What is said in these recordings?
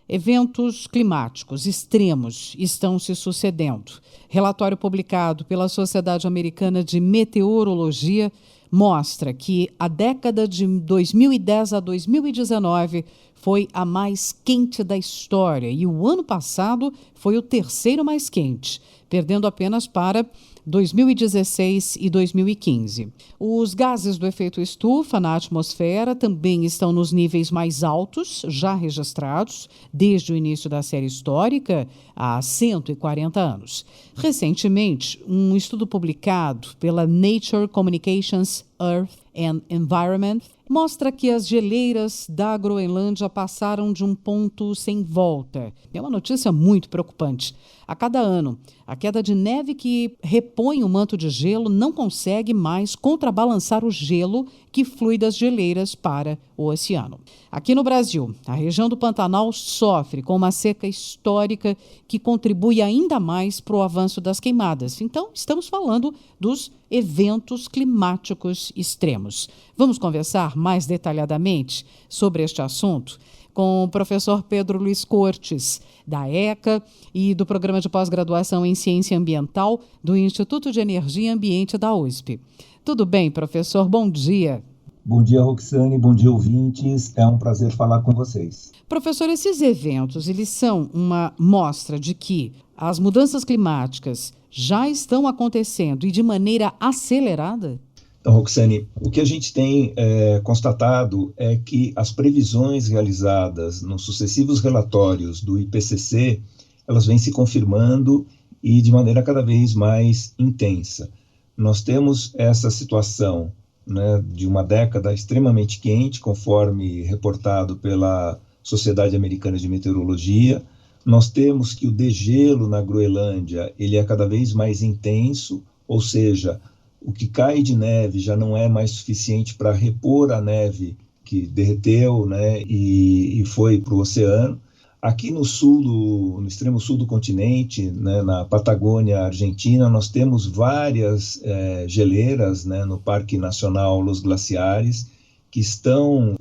Eventos climáticos extremos estão se sucedendo. Relatório publicado pela Sociedade Americana de Meteorologia mostra que a década de 2010 a 2019 foi a mais quente da história e o ano passado foi o terceiro mais quente, perdendo apenas para 2016 e 2015. Os gases do efeito estufa na atmosfera também estão nos níveis mais altos já registrados desde o início da série histórica, há 140 anos. Recentemente, um estudo publicado pela Nature Communications Earth and Environment mostra que as geleiras da Groenlândia passaram de um ponto sem volta. É uma notícia muito preocupante. A cada ano, a queda de neve que repõe o manto de gelo não consegue mais contrabalançar o gelo que flui das geleiras para o oceano. Aqui no Brasil, a região do Pantanal sofre com uma seca histórica que contribui ainda mais para o avanço das queimadas. Então, estamos falando dos eventos climáticos extremos. Vamos conversar mais detalhadamente sobre este assunto com o professor Pedro Luiz Cortes, da ECA e do Programa de Pós-Graduação em Ciência Ambiental do Instituto de Energia e Ambiente da USP. Tudo bem, professor? Bom dia. Bom dia, Roxane. Bom dia, ouvintes. É um prazer falar com vocês. Professor, esses eventos, eles são uma mostra de que as mudanças climáticas já estão acontecendo e de maneira acelerada? Então, Roxane, o que a gente tem constatado é que as previsões realizadas nos sucessivos relatórios do IPCC, elas vêm se confirmando e de maneira cada vez mais intensa. Nós temos essa situação, né, de uma década extremamente quente, conforme reportado pela Sociedade Americana de Meteorologia. Nós temos que o degelo na Groenlândia, ele é cada vez mais intenso, ou seja, o que cai de neve já não é mais suficiente para repor a neve que derreteu, né, e foi para o oceano. Aqui no extremo sul do continente, né, na Patagônia Argentina, nós temos várias geleiras, né, no Parque Nacional Los Glaciares, que estão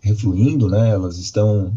refluindo, né, elas estão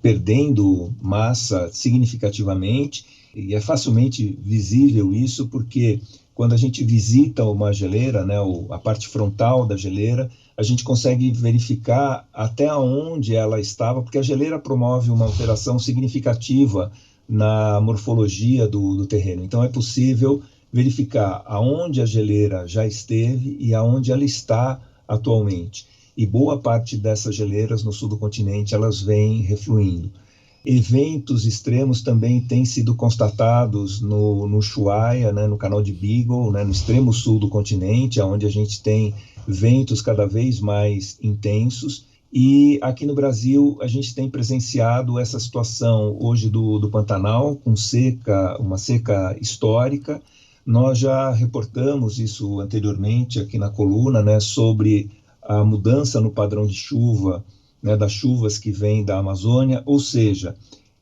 perdendo massa significativamente, e é facilmente visível isso porque quando a gente visita uma geleira, né, a parte frontal da geleira, a gente consegue verificar até onde ela estava, porque a geleira promove uma alteração significativa na morfologia do terreno. Então é possível verificar aonde a geleira já esteve e aonde ela está atualmente. E boa parte dessas geleiras no sul do continente, elas vêm refluindo. Eventos extremos também têm sido constatados no Ushuaia, né, no canal de Beagle, né, no extremo sul do continente, onde a gente tem ventos cada vez mais intensos. E aqui no Brasil a gente tem presenciado essa situação hoje do Pantanal, com uma seca histórica. Nós já reportamos isso anteriormente aqui na coluna, né, sobre a mudança no padrão de chuva, né, das chuvas que vêm da Amazônia, ou seja,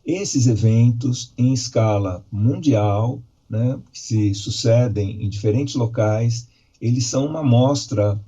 esses eventos em escala mundial, né, que se sucedem em diferentes locais, eles são uma amostra,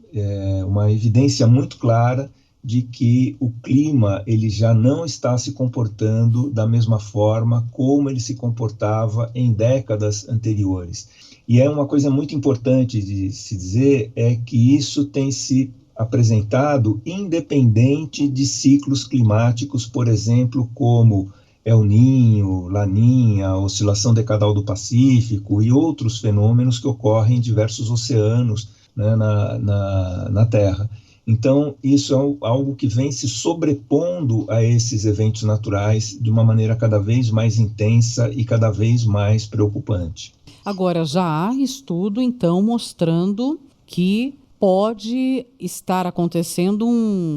uma evidência muito clara de que o clima ele já não está se comportando da mesma forma como ele se comportava em décadas anteriores. E é uma coisa muito importante de se dizer, é que isso tem se apresentado independente de ciclos climáticos, por exemplo, como El Niño, Laninha, oscilação decadal do Pacífico e outros fenômenos que ocorrem em diversos oceanos, né, na Terra. Então, isso é algo que vem se sobrepondo a esses eventos naturais de uma maneira cada vez mais intensa e cada vez mais preocupante. Agora, já há estudo, então, mostrando que pode estar acontecendo,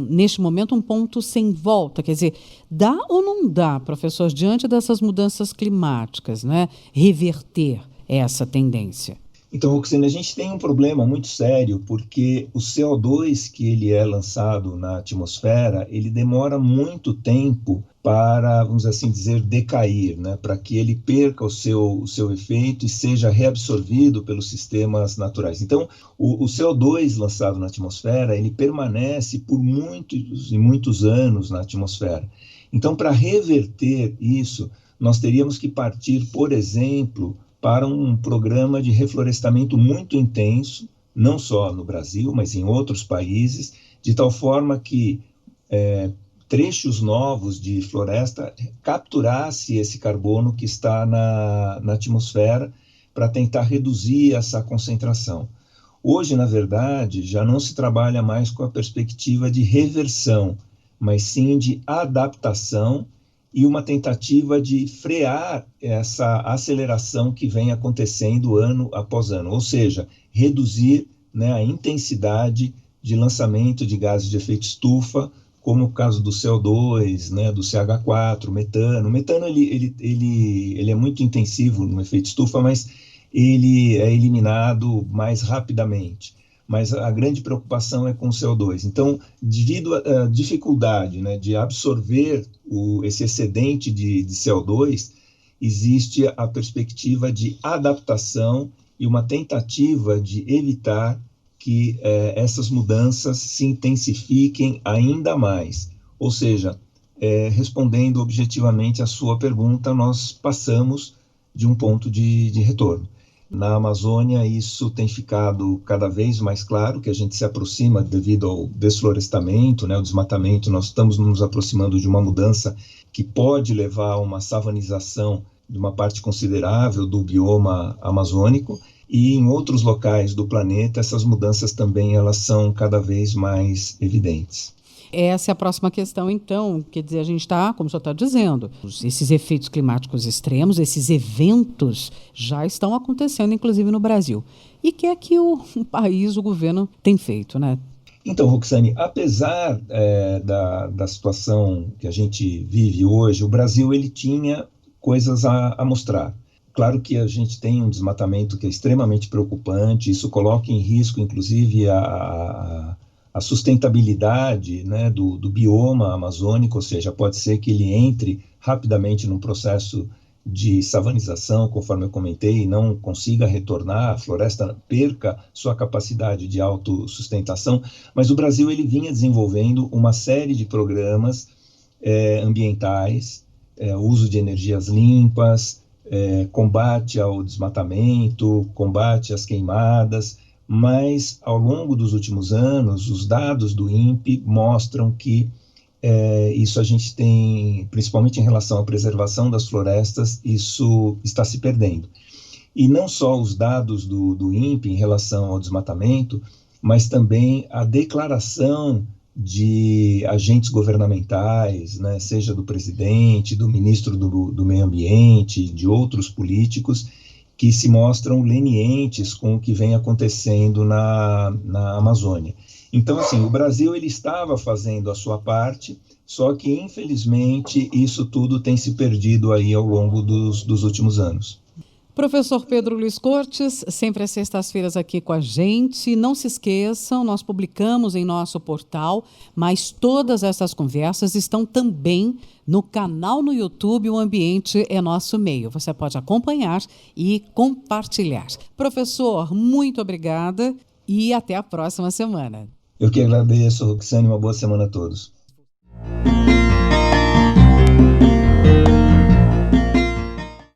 neste momento, um ponto sem volta. Quer dizer, dá ou não dá, professor, diante dessas mudanças climáticas, né, reverter essa tendência? Então, Roxane, a gente tem um problema muito sério, porque o CO2 que ele é lançado na atmosfera, ele demora muito tempo para, vamos assim dizer, decair, né? Para que ele perca o seu efeito e seja reabsorvido pelos sistemas naturais. Então, o CO2 lançado na atmosfera, ele permanece por muitos e muitos anos na atmosfera. Então, para reverter isso, nós teríamos que partir, por exemplo, para um programa de reflorestamento muito intenso, não só no Brasil, mas em outros países, de tal forma que trechos novos de floresta capturasse esse carbono que está na atmosfera para tentar reduzir essa concentração. Hoje, na verdade, já não se trabalha mais com a perspectiva de reversão, mas sim de adaptação e uma tentativa de frear essa aceleração que vem acontecendo ano após ano, ou seja, reduzir, né, a intensidade de lançamento de gases de efeito estufa, como o caso do CO2, né, do CH4, metano. O metano ele é muito intensivo no efeito estufa, mas ele é eliminado mais rapidamente. Mas a grande preocupação é com o CO2. Então, devido à dificuldade, né, de absorver esse excedente de CO2, existe a perspectiva de adaptação e uma tentativa de evitar que essas mudanças se intensifiquem ainda mais. Ou seja, respondendo objetivamente à sua pergunta, nós passamos de um ponto de retorno. Na Amazônia, isso tem ficado cada vez mais claro, que a gente se aproxima devido ao desflorestamento, né, o desmatamento, nós estamos nos aproximando de uma mudança que pode levar a uma savanização de uma parte considerável do bioma amazônico, e em outros locais do planeta, essas mudanças também elas são cada vez mais evidentes. Essa é a próxima questão, então, quer dizer, a gente está, como o senhor está dizendo, esses efeitos climáticos extremos, esses eventos já estão acontecendo, inclusive no Brasil. E o que é que o país, o governo, tem feito, né? Então, Roxane, apesar da situação que a gente vive hoje, o Brasil ele tinha coisas a mostrar. Claro que a gente tem um desmatamento que é extremamente preocupante, isso coloca em risco, inclusive, a sustentabilidade, né, do bioma amazônico, ou seja, pode ser que ele entre rapidamente num processo de savanização, conforme eu comentei, e não consiga retornar, a floresta perca sua capacidade de autossustentação, mas o Brasil ele vinha desenvolvendo uma série de programas ambientais, uso de energias limpas, combate ao desmatamento, combate às queimadas, mas ao longo dos últimos anos, os dados do INPE mostram que isso a gente tem, principalmente em relação à preservação das florestas, isso está se perdendo. E não só os dados do INPE em relação ao desmatamento, mas também a declaração de agentes governamentais, né, seja do presidente, do ministro do Meio Ambiente, de outros políticos, que se mostram lenientes com o que vem acontecendo na Amazônia. Então, assim, o Brasil ele estava fazendo a sua parte, só que, infelizmente, isso tudo tem se perdido aí ao longo dos últimos anos. Professor Pedro Luiz Cortes, sempre às sextas-feiras aqui com a gente. Não se esqueçam, nós publicamos em nosso portal, mas todas essas conversas estão também no canal no YouTube O Ambiente é Nosso Meio. Você pode acompanhar e compartilhar. Professor, muito obrigada e até a próxima semana. Eu que agradeço, Roxane, uma boa semana a todos.